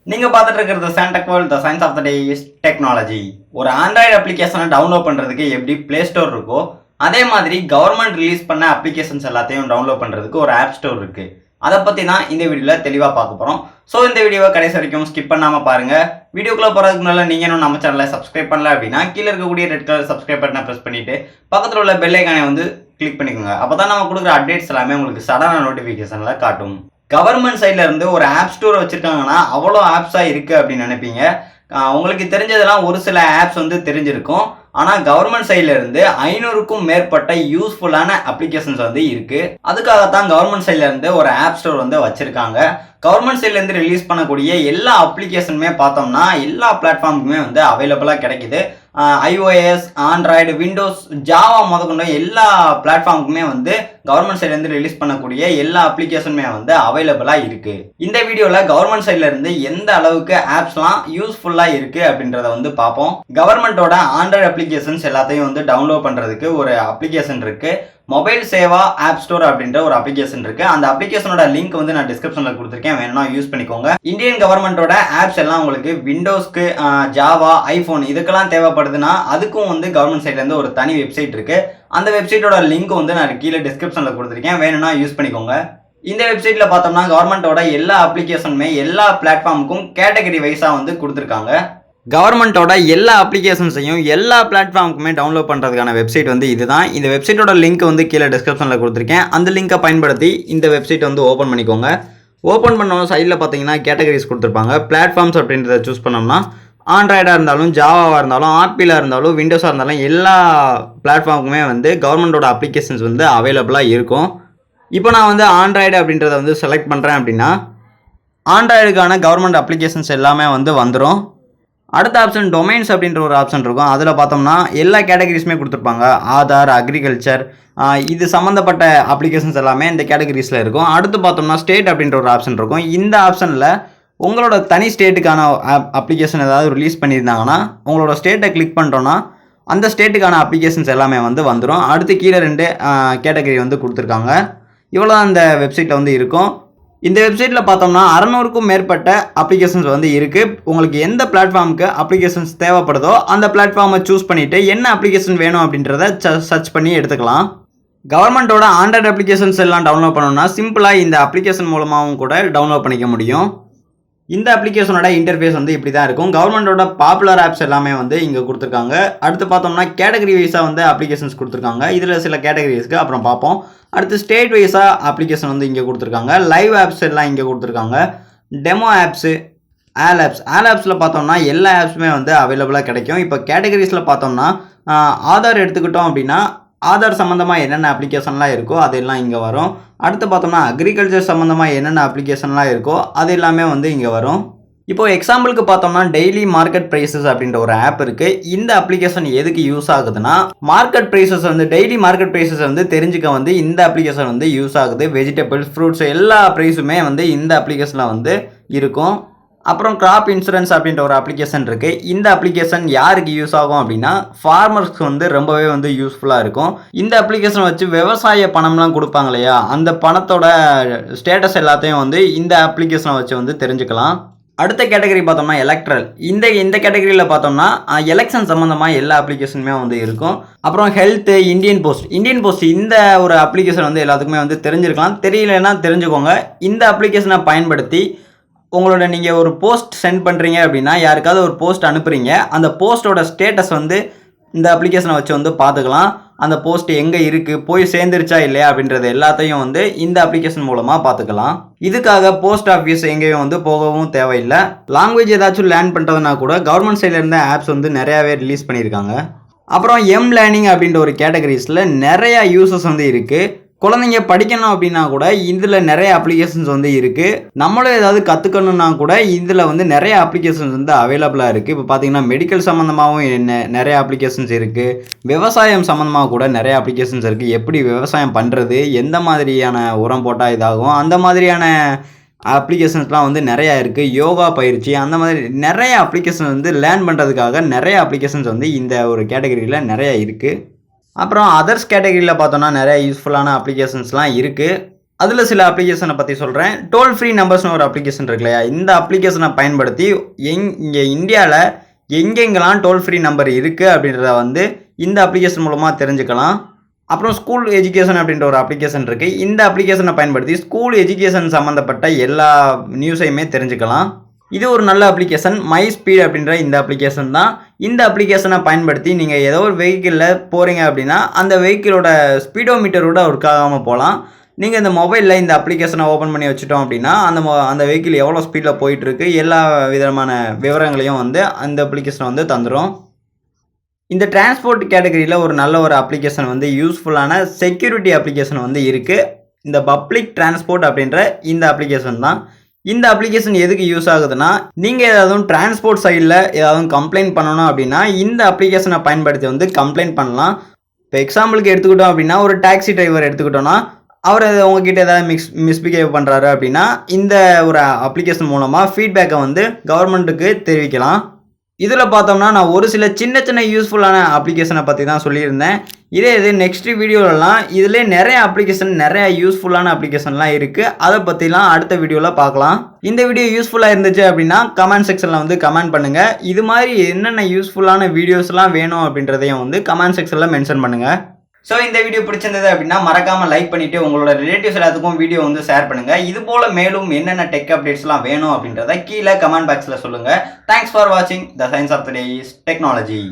நீங்க பார்த்துட்டு இருக்கிறது STW, the science of the day is technology. ஒரு ஆண்ட்ராய்டு அப்ளிகேஷனை டவுன்லோட் பண்றதுக்கு எப்படி பிளே ஸ்டோர் இருக்கோ அதே மாதிரி கவர்மெண்ட் ரிலீஸ் பண்ண அப்ளிகேஷன்ஸ் எல்லாத்தையும் டவுன்லோட் பண்றதுக்கு ஒரு ஆப் ஸ்டோர் இருக்கு. அதை பத்தி தான் இந்த வீடியோல தெளிவா பார்க்க போறோம். ஸோ இந்த வீடியோவை கடைசி வரைக்கும் ஸ்கிப் பண்ணாம பாருங்க. வீடியோக்குள்ள போறதுக்கு முன்னால நீங்க இன்னும் நம்ம சேனலை சப்ஸ்கிரைப் பண்ணல அப்படின்னா கீழே இருக்கக்கூடிய ரெட் கலர் சப்ஸ்கிரைப் பட்டனை பிரஸ் பண்ணிட்டு பக்கத்தில் உள்ள பெல் ஐகானை கிளிக் பண்ணிக்கோங்க. அப்பதான் நம்ம கொடுக்குற அப்டேட்ஸ் எல்லாமே உங்களுக்கு சடனான நோட்டிபிகேஷன்ல காட்டும். கவர்மெண்ட் சைட்ல இருந்து ஒரு ஆப் ஸ்டோர் வச்சிருக்காங்கன்னா அவ்வளோ ஆப்ஸா இருக்கு அப்படின்னு நினைப்பீங்க. உங்களுக்கு தெரிஞ்சதெல்லாம் ஒரு சில ஆப்ஸ் தெரிஞ்சிருக்கும். ஆனால் கவர்மெண்ட் சைட்ல இருந்து 500க்கும் மேற்பட்ட யூஸ்ஃபுல்லான அப்ளிகேஷன்ஸ் இருக்கு. அதுக்காகத்தான் கவர்மெண்ட் சைட்ல இருந்து ஒரு ஆப் ஸ்டோர் வச்சிருக்காங்க. கவர்மெண்ட் சைட்ல இருந்து ரிலீஸ் பண்ணக்கூடிய எல்லா அப்ளிகேஷனுமே பார்த்தோம்னா எல்லா பிளாட்ஃபார்முக்குமே அவைலபிளாக கிடைக்குது. iOS, ஆண்ட்ராய்டு, விண்டோஸ், ஜாவா முதற்கொண்ட எல்லா பிளாட்ஃபார்முக்குமே கவர்மெண்ட் சைட்ல இருந்து ரிலீஸ் பண்ணக்கூடிய எல்லா அப்ளிகேஷனுமே அவைலபிளா இருக்கு. இந்த வீடியோல கவர்மெண்ட் சைட்ல இருந்து எந்த அளவுக்கு ஆப்ஸ்லாம் யூஸ்ஃபுல்லா இருக்கு அப்படின்றத பார்ப்போம். கவர்மெண்டோட ஆண்ட்ராய்டு அப்ளிகேஷன்ஸ் எல்லாத்தையும் டவுன்லோட் பண்றதுக்கு ஒரு அப்ளிகேஷன் இருக்கு. மொபைல் சேவா ஆப் ஸ்டோர் அப்படின்ற ஒரு அப்ளிகேஷன் இருக்கு. அந்த அப்ளிகேஷனோட லிங்க் நான் டிஸ்கிரிப்ஷன்ல கொடுத்துருக்கேன், வேணும்னா யூஸ் பண்ணிக்கோங்க. இந்தியன் கவர்மெண்டோட ஆப்ஸ் எல்லாம் உங்களுக்கு விண்டோஸ்க்கு, ஜாவா, ஐபோன் இதுக்கெல்லாம் தேவைப்படுதுன்னா அதுக்கும் கவர்மெண்ட் சைட்ல இருந்து ஒரு தனி வெப்சைட் இருக்கு. அந்த வெப்சைட்டோட லிங்க் நான் கீழே டிஸ்கிரிப்ஷன்ல கொடுத்துருக்கேன், வேணும்னா யூஸ் பண்ணிக்கோங்க. இந்த வெப்சைட்ல பார்த்தோம்னா கவர்மெண்டோட எல்லா அப்ளிகேஷனுமே எல்லா பிளாட்ஃபார்முக்கும் கேட்டகரி வைஸா கொடுத்துருக்காங்க. கவர்மெண்டோட எல்லா அப்ளிகேஷன்ஸையும் எல்லா பிளாட்ஃபார்முக்குமே டவுன்லோட் பண்ணுறதுக்கான வெப்சைட் இதுதான். இந்த வெப்சைட்டோட லிங்க் கீழே டிஸ்கிரிப்ஷனில் கொடுத்துருக்கேன். அந்த லிங்கை பயன்படுத்தி இந்த வெப்சைட் ஓப்பன் பண்ணிக்கோங்க. ஓப்பன் பண்ண சைடில் பார்த்தீங்கன்னா கேட்டகரிஸ் கொடுத்துருப்பாங்க. பிளாட்ஃபார்ம்ஸ் அப்படின்றத சூஸ் பண்ணோம்னா ஆண்ட்ராய்டாக இருந்தாலும், ஜாவாவாக இருந்தாலும், ஆப்பிளாக இருந்தாலும், விண்டோஸாக இருந்தாலும் எல்லா பிளாட்ஃபார்முக்குமே கவர்மெண்டோட அப்ளிகேஷன்ஸ் அவைலபிளாக இருக்கும். இப்போ நான் ஆண்ட்ராய்டு அப்படின்றத செலக்ட் பண்ணுறேன் அப்படின்னா ஆண்ட்ராய்டுக்கான கவர்மெண்ட் அப்ளிகேஷன்ஸ் எல்லாமே வந்துடும். அடுத்த ஆப்ஷன் டொமைன்ஸ் அப்படின்ற ஒரு ஆப்ஷன் இருக்கும். அதில் பார்த்தோம்னா எல்லா கேட்டகரிஸுமே கொடுத்துருப்பாங்க. ஆதார், அக்ரிகல்ச்சர், இது சம்மந்தப்பட்ட அப்ளிகேஷன்ஸ் எல்லாமே இந்த கேட்டகரிஸில் இருக்கும். அடுத்து பார்த்தோம்னா ஸ்டேட் அப்படின்ற ஒரு ஆப்ஷன் இருக்கும். இந்த ஆப்ஷனில் உங்களோட தனி ஸ்டேட்டுக்கான அப்ளிகேஷன் ஏதாவது ரிலீஸ் பண்ணியிருந்தாங்கன்னா உங்களோட ஸ்டேட்டை கிளிக் பண்ணுறோன்னா அந்த ஸ்டேட்டுக்கான அப்ளிகேஷன்ஸ் எல்லாமே வந்துடும். அடுத்து கீழே 2 கேட்டகரி கொடுத்துருக்காங்க. இவ்வளோ அந்த வெப்சைட்டில் இருக்கும். இந்த வெப்சைட்டில் பார்த்தோம்னா 600க்கும் மேற்பட்ட அப்ளிகேஷன்ஸ் இருக்குது. உங்களுக்கு எந்த பிளாட்ஃபார்முக்கு அப்ளிகேஷன்ஸ் தேவைப்படுதோ அந்த பிளாட்ஃபார்மை சூஸ் பண்ணிவிட்டு என்ன அப்ளிகேஷன் வேணும் அப்படின்றத சர்ச் பண்ணி எடுத்துக்கலாம். கவர்மெண்ட்டோட ஆண்ட்ராய்டு அப்ளிகேஷன்ஸ் எல்லாம் டவுன்லோட் பண்ணணும்னா சிம்பிளாக இந்த அப்ளிகேஷன் மூலமாகவும் கூட டவுன்லோட் பண்ணிக்க முடியும். இந்த அப்ளிகேஷனோட இன்டர்ஃபேஸ் இப்படி தான் இருக்கும். கவர்மெண்டோட பாப்புலர் ஆப்ஸ் எல்லாமே இங்கே கொடுத்துருக்காங்க. அடுத்து பார்த்தோம்னா கேட்டகரி வைஸாக அப்ளிகேஷன்ஸ் கொடுத்துருக்காங்க. இதில் சில கேட்டகரிஸ்க்கு அப்புறம் பார்ப்போம். அடுத்து ஸ்டேட் வைஸாக அப்ளிகேஷன் இங்கே கொடுத்துருக்காங்க. லைவ் ஆப்ஸ் எல்லாம் இங்கே கொடுத்துருக்காங்க. டெமோ ஆப்ஸு, ஆல் ஆப்ஸில் பார்த்தோம்னா எல்லா ஆப்ஸுமே அவைலபிளாக கிடைக்கும். இப்போ கேட்டகரிஸில் பார்த்தோம்னா ஆதார் எடுத்துக்கிட்டோம் அப்படின்னா ஆதார் சம்மந்தமாக என்னென்ன அப்ளிகேஷன்லாம் இருக்கோ அதெல்லாம் இங்கே வரும். அடுத்து பார்த்தோம்னா அக்ரிகல்ச்சர் சம்மந்தமாக என்னென்ன அப்ளிகேஷன்லாம் இருக்கோ அது எல்லாமே இங்கே வரும். இப்போது எக்ஸாம்பிளுக்கு பார்த்தோம்னா டெய்லி மார்க்கெட் ப்ரைஸஸ் அப்படின்ற ஒரு ஆப் இருக்குது. இந்த அப்ளிகேஷன் எதுக்கு யூஸ் ஆகுதுன்னா market prices daily market prices தெரிஞ்சுக்க இந்த அப்ளிகேஷன் யூஸ் ஆகுது. வெஜிடபிள்ஸ், ஃப்ரூட்ஸ் எல்லா ப்ரைஸுமே இந்த அப்ளிகேஷனில் இருக்கும். அப்புறம் கிராப் இன்சூரன்ஸ் அப்படின்ற ஒரு அப்ளிகேஷன் இருக்குது. இந்த அப்ளிகேஷன் யாருக்கு யூஸ் ஆகும் அப்படின்னா ஃபார்மர்ஸ்க்கு ரொம்பவே யூஸ்ஃபுல்லாக இருக்கும். இந்த அப்ளிகேஷன் வச்சு விவசாய பணம்லாம் கொடுப்பாங்க இல்லையா, அந்த பணத்தோட ஸ்டேட்டஸ் எல்லாத்தையும் இந்த அப்ளிகேஷனை வச்சு தெரிஞ்சுக்கலாம். அடுத்த கேட்டகரி பார்த்தோம்னா எலக்ட்ரல். இந்த கேட்டகரியில் பார்த்தோம்னா எலெக்ஷன் சம்மந்தமாக எல்லா அப்ளிகேஷனுமே இருக்கும். அப்புறம் ஹெல்த்து, இந்தியன் போஸ்ட் இந்த ஒரு அப்ளிகேஷன் எல்லாத்துக்குமே தெரிஞ்சிருக்கலாம். தெரியலன்னா தெரிஞ்சுக்கோங்க. இந்த அப்ளிகேஷனை பயன்படுத்தி உங்களோட நீங்கள் ஒரு போஸ்ட் சென்ட் பண்ணுறீங்க அப்படின்னா யாருக்காவது ஒரு போஸ்ட் அனுப்புகிறீங்க, அந்த போஸ்ட்டோட ஸ்டேட்டஸ் இந்த அப்ளிகேஷனை வச்சு பார்த்துக்கலாம். அந்த போஸ்ட் எங்கே இருக்குது, போய் சேர்ந்துருச்சா இல்லையா அப்படின்றது எல்லாத்தையும் இந்த அப்ளிகேஷன் மூலமாக பார்த்துக்கலாம். இதுக்காக போஸ்ட் ஆஃபீஸ் எங்கேயும் போகவும் தேவையில்லை. லாங்குவேஜ் ஏதாச்சும் லேர்ன் பண்ணுறதுனா கூட கவர்மெண்ட் சைடில் இருந்த ஆப்ஸ் நிறையாவே ரிலீஸ் பண்ணியிருக்காங்க. அப்புறம் லேர்னிங் அப்படின்ற ஒரு கேட்டகரிஸில் நிறையா யூசஸ் இருக்குது. குழந்தைங்க படிக்கணும் அப்படின்னா கூட இதில் நிறைய அப்ளிகேஷன்ஸ் இருக்குது. நம்மளும் ஏதாவது கற்றுக்கணுன்னா கூட இதில் நிறைய அப்ளிகேஷன்ஸ் அவைலபிளாக இருக்குது. இப்போ பார்த்தீங்கன்னா மெடிக்கல் சம்மந்தமாகவும் நிறைய அப்ளிகேஷன்ஸ் இருக்குது. விவசாயம் சம்மந்தமாக கூட நிறைய அப்ளிகேஷன்ஸ் இருக்குது. எப்படி விவசாயம் பண்ணுறது, எந்த மாதிரியான உரம் போட்டால் இதாகும், அந்த மாதிரியான அப்ளிகேஷன்ஸ்லாம் நிறையா இருக்குது. யோகா பயிற்சி, அந்த மாதிரி நிறைய அப்ளிகேஷன் லேர்ன் பண்ணுறதுக்காக நிறைய அப்ளிகேஷன்ஸ் இந்த ஒரு கேட்டகரியில் நிறையா இருக்குது. அப்புறம் அதர்ஸ் கேட்டகரியில் பார்த்தோன்னா நிறைய யூஸ்ஃபுல்லான அப்ளிகேஷன்ஸ்லாம் இருக்குது. அதில் சில அப்ளிகேஷனை பற்றி சொல்கிறேன். டோல் ஃப்ரீ நம்பர்ஸ்னு ஒரு அப்ளிகேஷன் இருக்கு இல்லையா, இந்த அப்ளிகேஷனை பயன்படுத்தி இங்கே இந்தியாவில் எங்கெங்கெல்லாம் டோல் ஃப்ரீ நம்பர் இருக்குது அப்படின்றத வந்து இந்த அப்ளிகேஷன் மூலமாக தெரிஞ்சுக்கலாம். அப்புறம் ஸ்கூல் எஜுகேஷன் அப்படின்ற ஒரு அப்ளிகேஷன் இருக்குது. இந்த அப்ளிகேஷனை பயன்படுத்தி ஸ்கூல் எஜுகேஷன் சம்மந்தப்பட்ட எல்லா நியூஸையுமே தெரிஞ்சுக்கலாம். இது ஒரு நல்ல அப்ளிகேஷன். மை ஸ்பீட் அப்படின்ற இந்த அப்ளிகேஷன் தான். இந்த அப்ளிகேஷனை பயன்படுத்தி நீங்கள் ஏதோ ஒரு வெஹிக்கிளில் போகிறீங்க அப்படின்னா அந்த வெஹிக்கிளோட ஸ்பீடோமீட்டரோட ஒர்க் ஆகாமல் போகலாம். நீங்கள் இந்த மொபைலில் இந்த அப்ளிகேஷனை ஓப்பன் பண்ணி வச்சுட்டோம் அப்படின்னா அந்த வெஹிக்கிள் எவ்வளோ ஸ்பீடில் போயிட்டுருக்கு எல்லா விதமான விவரங்களையும் வந்து அந்த அப்ளிகேஷனை வந்து தந்துடும். இந்த டிரான்ஸ்போர்ட் கேட்டகரியில் ஒரு நல்ல ஒரு அப்ளிகேஷன் வந்து யூஸ்ஃபுல்லான செக்யூரிட்டி அப்ளிகேஷன் வந்து இருக்குது. இந்த பப்ளிக் டிரான்ஸ்போர்ட் அப்படின்ற இந்த அப்ளிகேஷன் தான். இந்த அப்ளிகேஷன் எதுக்கு யூஸ் ஆகுதுன்னா, நீங்கள் ஏதாவது டிரான்ஸ்போர்ட் சைடில் ஏதாவது கம்ப்ளைண்ட் பண்ணணும் அப்படின்னா இந்த அப்ளிகேஷனை பயன்படுத்தி வந்து கம்ப்ளைண்ட் பண்ணலாம். இப்போ எக்ஸாம்பிளுக்கு எடுத்துக்கிட்டோம் அப்படின்னா, ஒரு டாக்ஸி டிரைவர் எடுத்துக்கிட்டோன்னா அவர் உங்ககிட்ட ஏதாவது மிஸ்பிஹேவ் பண்ணுறாரு அப்படின்னா இந்த ஒரு அப்ளிகேஷன் மூலமாக ஃபீட்பேக்கை வந்து கவர்மெண்ட்டுக்கு தெரிவிக்கலாம். இதில் பார்த்தோம்னா நான் ஒரு சில சின்ன சின்ன யூஸ்ஃபுல்லான அப்ளிகேஷனை பற்றி தான் சொல்லியிருந்தேன். இது நெக்ஸ்ட் வீடியோலலாம் இதிலே நிறைய அப்ளிகேஷன் நிறைய யூஸ்ஃபுல்லான அப்ளிகேஷன்லாம் இருக்குது. அதை பற்றிலாம் அடுத்த வீடியோவில் பார்க்கலாம். இந்த வீடியோ யூஸ்ஃபுல்லாக இருந்துச்சு அப்படின்னா கமெண்ட் செக்ஷனில் வந்து கமெண்ட் பண்ணுங்கள். இது மாதிரி என்னென்ன யூஸ்ஃபுல்லான வீடியோஸ்லாம் வேணும் அப்படின்றதையும் வந்து கமெண்ட் செக்ஷனில் மென்ஷன் பண்ணுங்கள். ஸோ இந்த வீடியோ பிடிச்சிருந்தது அப்படின்னா மறக்காமல் லைக் பண்ணிவிட்டு உங்களோட ரிலேட்டிவ்ஸ் எல்லாத்துக்கும் வீடியோ வந்து ஷேர் பண்ணுங்கள். இது போல் மேலும் என்னென்ன டெக் அப்டேட்ஸ்லாம் வேணும் அப்படின்றத கீழே கமெண்ட் பாக்ஸில் சொல்லுங்கள். தேங்க்ஸ் ஃபார் வாட்சிங். The science of the day is technology.